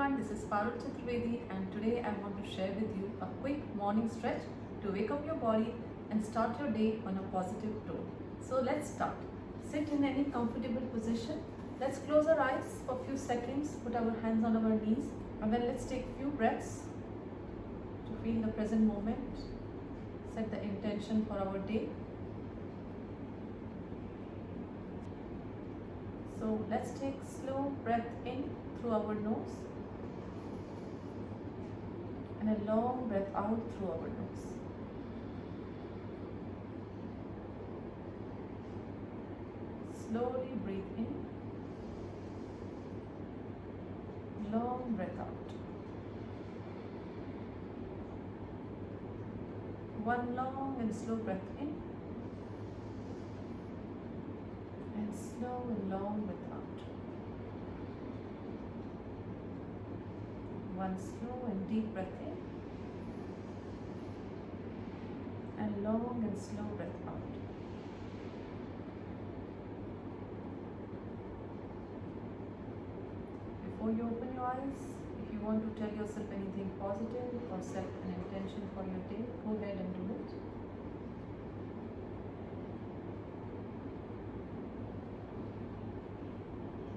everyone, this is Parul Chaturvedi and today I want to share with you a quick morning stretch to wake up your body and start your day on a positive tone. So let's start. Sit in any comfortable position. Let's close our eyes for a few seconds, put our hands on our knees, and then let's take a few breaths to feel the present moment, set the intention for our day. So let's take slow breath in through our nose and a long breath out through our nose. Slowly breathe in, long breath out. One long and slow breath in, and slow and long breath out. One slow and deep breath in, and long and slow breath out. Before you open your eyes, if you want to tell yourself anything positive or set an intention for your day, go ahead and do it.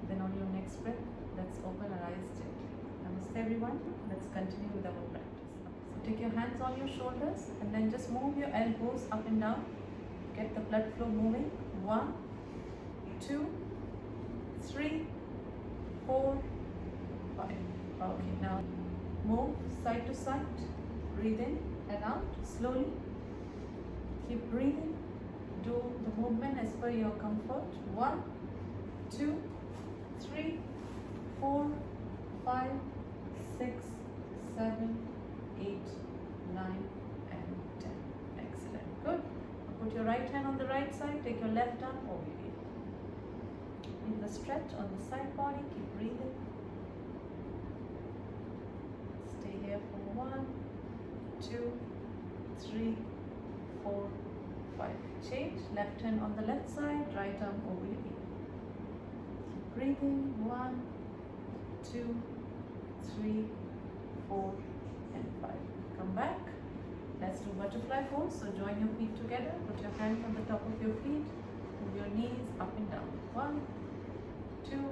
Then on your next breath, let's open our eyes gently. Namaste everyone, let's continue with our practice. So take your hands on your shoulders and then just move your elbows up and down. Get the blood flow moving. 1, 2, 3, 4, 5. Okay, now move side to side. Breathe in and out slowly. Keep breathing. Do the movement as per your comfort. 1, 2, 3, 4, 5, 6, 7, 8, 9, and 10. Excellent. Good. Now put your right hand on the right side. Take your left arm over here. In the stretch on the side body, keep breathing. Stay here for 1, 2, 3, 4, 5. Change. Left hand on the left side, right arm over here. Breathing. 1, 2, 3, 4, and 5. Come back. Let's do butterfly pose. So join your feet together. Put your hands on the top of your feet. Move your knees up and down. 1, 2,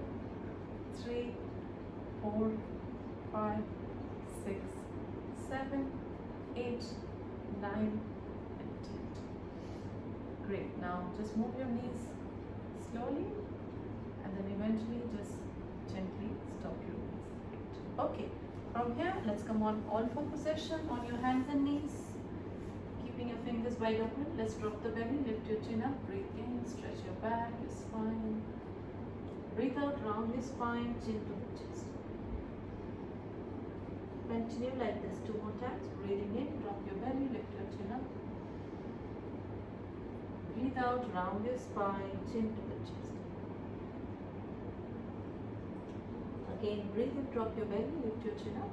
3, 4, 5, 6, 7, 8, 9, and 10. Great. Now just move your knees slowly and then eventually just gently stop your knees. Great. Okay, from here let's come on all four position on your hands and knees, keeping your fingers wide open. Let's drop the belly, lift your chin up, breathe in, stretch your back, your spine. Breathe out, round your spine, chin to the chest. Continue like this 2 more times. Breathing in, drop your belly, lift your chin up. Breathe out, round your spine, chin to the chest. Again, breathe in, drop your belly, lift your chin up.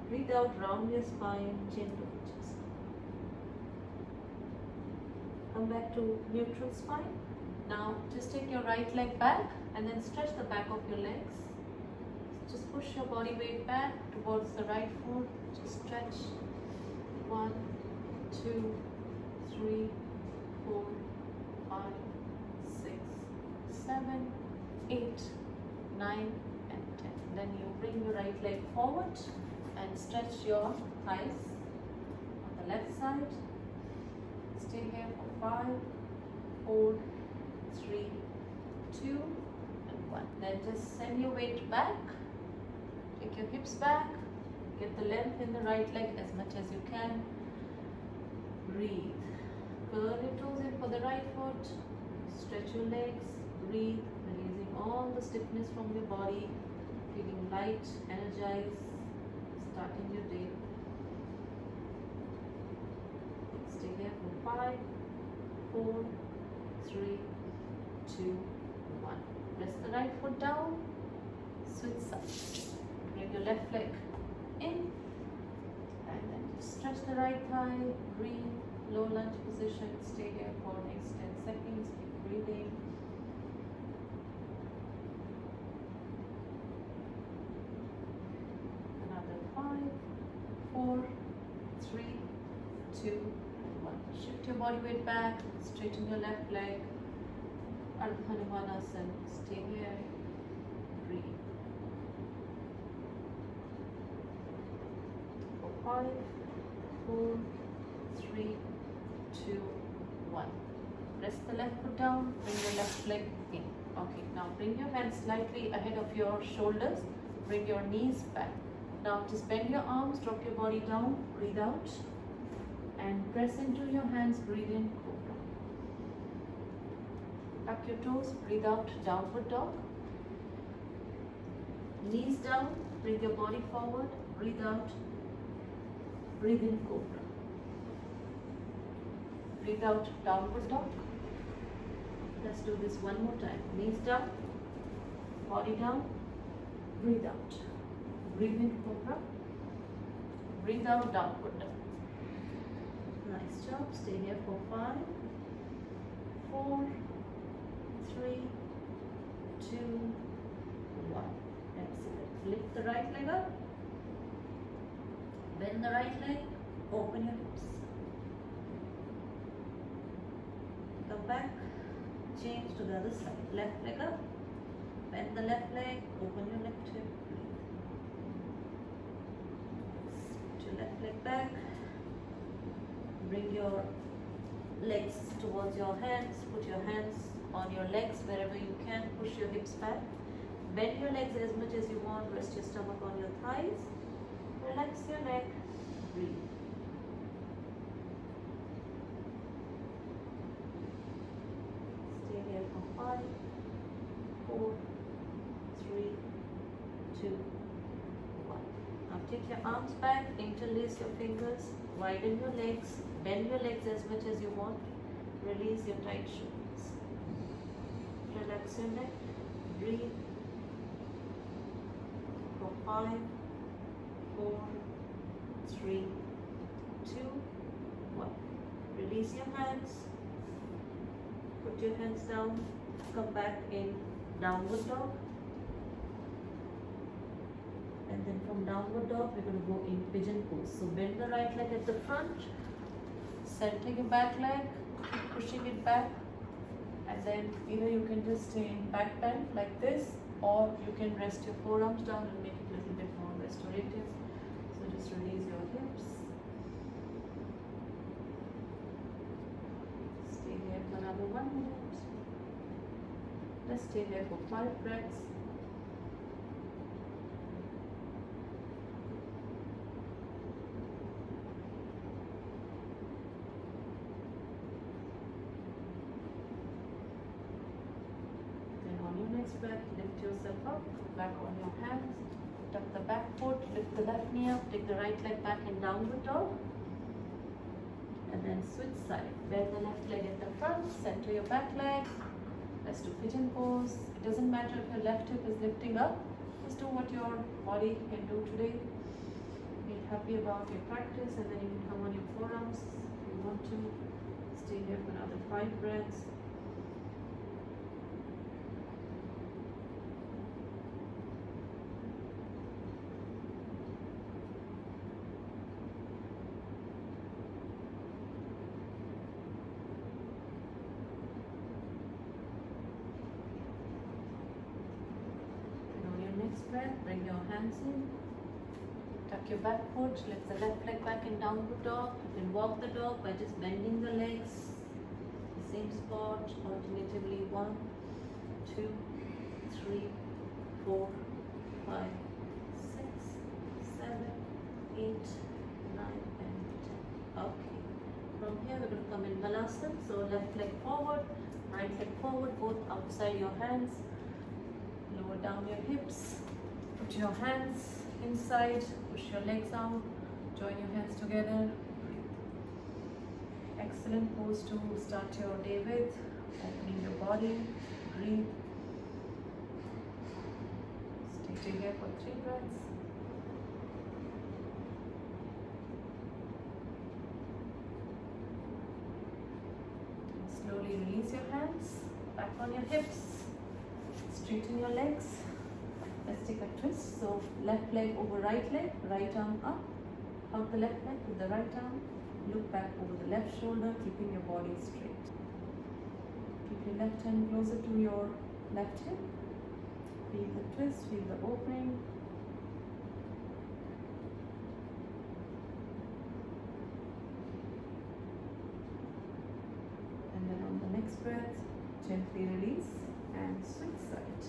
Breathe out, round your spine, chin to the chest. Come back to neutral spine. Now just take your right leg back and then stretch the back of your legs. Just push your body weight back towards the right foot. Just stretch. 1, 2, 3, 4, 5, 6, 7, 8, 9, and 10. Then you bring your right leg forward and stretch your thighs on the left side. Stay here for 5, 4, 3, 2, and 1. Then just send your weight back. Take your hips back. Get the length in the right leg as much as you can. Breathe. Curl your toes in for the right foot. Stretch your legs. Breathe. Releasing all the stiffness from your body. Feeling light, energized. Starting your day. Stay here for 5, 4, 3, 2, 1. Press the right foot down. Switch sides. Bring your left leg in. And then just stretch the right thigh. Breathe. Low lunge position. Stay here for next 10 seconds. Keep breathing. 2, 1. Shift your body weight back, straighten your left leg. Ardha Hanumanasana. Stay here. Breathe. For 5, 4, 3, 2, 1. Press the left foot down, bring your left leg in. Okay, now bring your hands slightly ahead of your shoulders, bring your knees back. Now just bend your arms, drop your body down, breathe out, and press into your hands, breathe in, cobra. Tuck your toes, breathe out, downward dog. Knees down, bring your body forward, breathe out, breathe in, cobra. Breathe out, downward dog. Let's do this one more time. Knees down, body down, breathe out. Breathe in, cobra. Breathe out, downward dog. Nice job. Stay here for 5, 4, 3, 2, 1. Excellent. Lift the right leg up. Bend the right leg. Open your hips. Come back. Change to the other side. Left leg up. Bend the left leg. Open your left hip. Put your left leg back. Bring your legs towards your hands. Put your hands on your legs wherever you can. Push your hips back. Bend your legs as much as you want. Rest your stomach on your thighs. Relax your neck. Breathe. Stay here for 5, 4, 3, 2, 1. Now take your arms back. Interlace your fingers. Widen your legs. Bend your legs as much as you want. Release your tight shoulders. Relax your neck. Breathe. For 5, 4, 3, 2, 1. Release your hands. Put your hands down. Come back in downward dog. And then from downward dog, we're going to go in pigeon pose. So bend the right leg at the front. Center your back leg. Keep pushing it back. And then either you can just stay in back bend like this, or you can rest your forearms down and make it a little bit more restorative. So just release your hips. Stay here for another 1 minute. Let's stay here for 5 breaths. Breath, lift yourself up, back on your hands, tuck the back foot, lift the left knee up, take the right leg back in downward dog, and then switch side. Bend the left leg at the front, center your back leg. Let's do pigeon pose. It doesn't matter if your left hip is lifting up, just do what your body can do today. Be happy about your practice, and then you can come on your forearms if you want to. Stay here for another 5 breaths. Breath, bring your hands in, tuck your back foot, lift the left leg back in downward dog. You can walk the dog by just bending the legs, the same spot, alternatively 1, 2, 3, 4, 5, 6, 7, 8, 9, and 10. Okay, from here we're going to come in balasana. So left leg forward, right leg forward, both outside your hands. Lower down your hips. Put your hands inside, push your legs out, join your hands together. Excellent pose to start your day with. Opening your body, breathe. Stay here for 3 breaths. And slowly release your hands, back on your hips. Straighten your legs. Let's take a twist. So left leg over right leg, right arm up. Hug the left leg with the right arm. Look back over the left shoulder, keeping your body straight. Keep your left hand closer to your left hip. Feel the twist, feel the opening. And then on the next breath, gently release and switch side.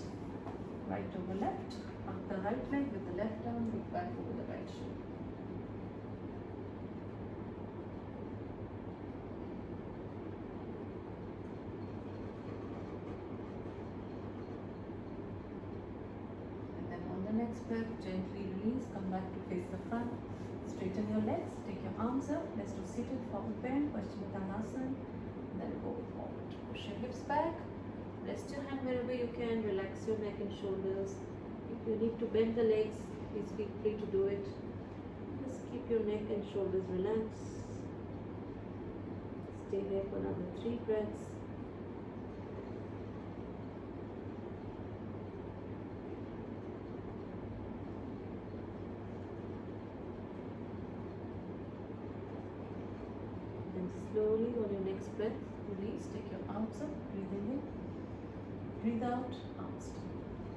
Right over left, up the right leg with the left arm, look back over the right shoulder. Next breath, gently release, come back to face the front, straighten your legs, take your arms up, let's do seated forward bend, Paschimottanasana, then go forward. Push your hips back, rest your hand wherever you can, relax your neck and shoulders. If you need to bend the legs, please feel free to do it. Just keep your neck and shoulders relaxed. Stay here for another 3 breaths. Slowly on your next breath, release, take your arms up, breathing in, breathe out, arms down.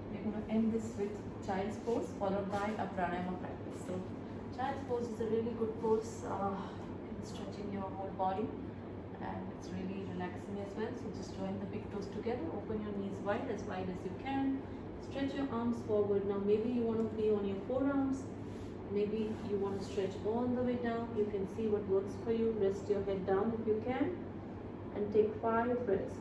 We're going to end this with child's pose followed by a pranayama practice. So child's pose is a really good pose in stretching your whole body, and it's really relaxing as well. So just join the big toes together, open your knees wide as you can, stretch your arms forward. Now maybe you want to be on your forearms. Maybe you want to stretch all the way down. You can see what works for you. Rest your head down if you can. And take 5 breaths.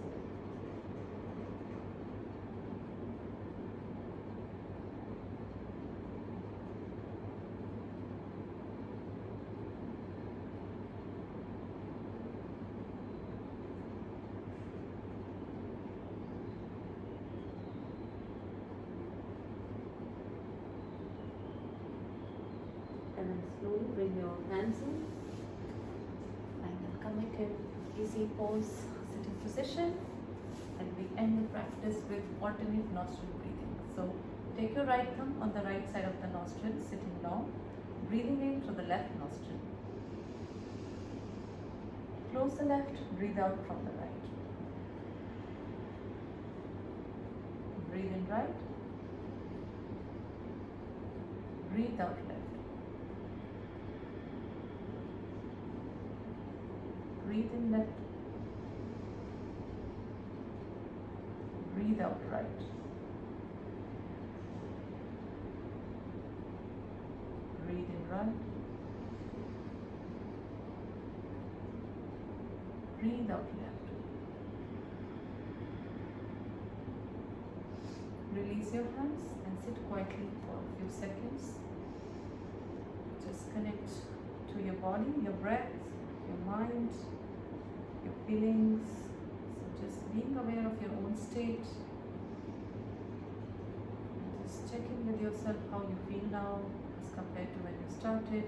And then slowly bring your hands in and then come in easy pose, sitting position, and we end the practice with alternate nostril breathing. So take your right thumb on the right side of the nostril, sitting long, breathing in through the left nostril. Close the left, breathe out from the right. Breathe in right, breathe out left. Breathe in left, breathe out right. Breathe in right, breathe out left. Release your hands and sit quietly for a few seconds. Just connect to your body, your breath, your mind, your feelings. So just being aware of your own state. And just check in with yourself how you feel now as compared to when you started.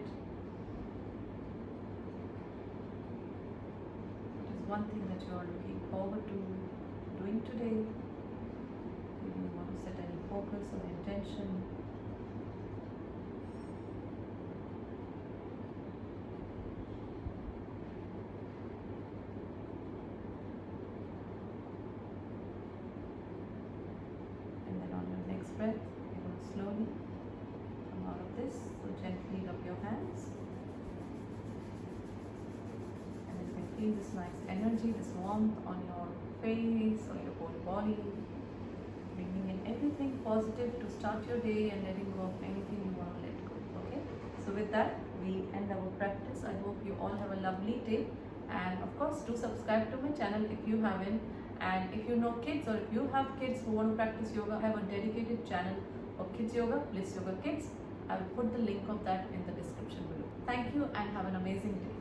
What is one thing that you are looking forward to doing today? Maybe you want to set any focus or intention. Breath, you're going to slowly come out of this. So gently rub your hands, and then you can feel this nice energy, this warmth on your face or your whole body, bringing in everything positive to start your day and letting go of anything you want to let go. Okay, so with that we end our practice. I hope you all have a lovely day, and of course do subscribe to my channel if you haven't. And if you know kids, or if you have kids who want to practice yoga, I have a dedicated channel for kids yoga, Bliss Yoga Kids. I will put the link of that in the description below. Thank you and have an amazing day.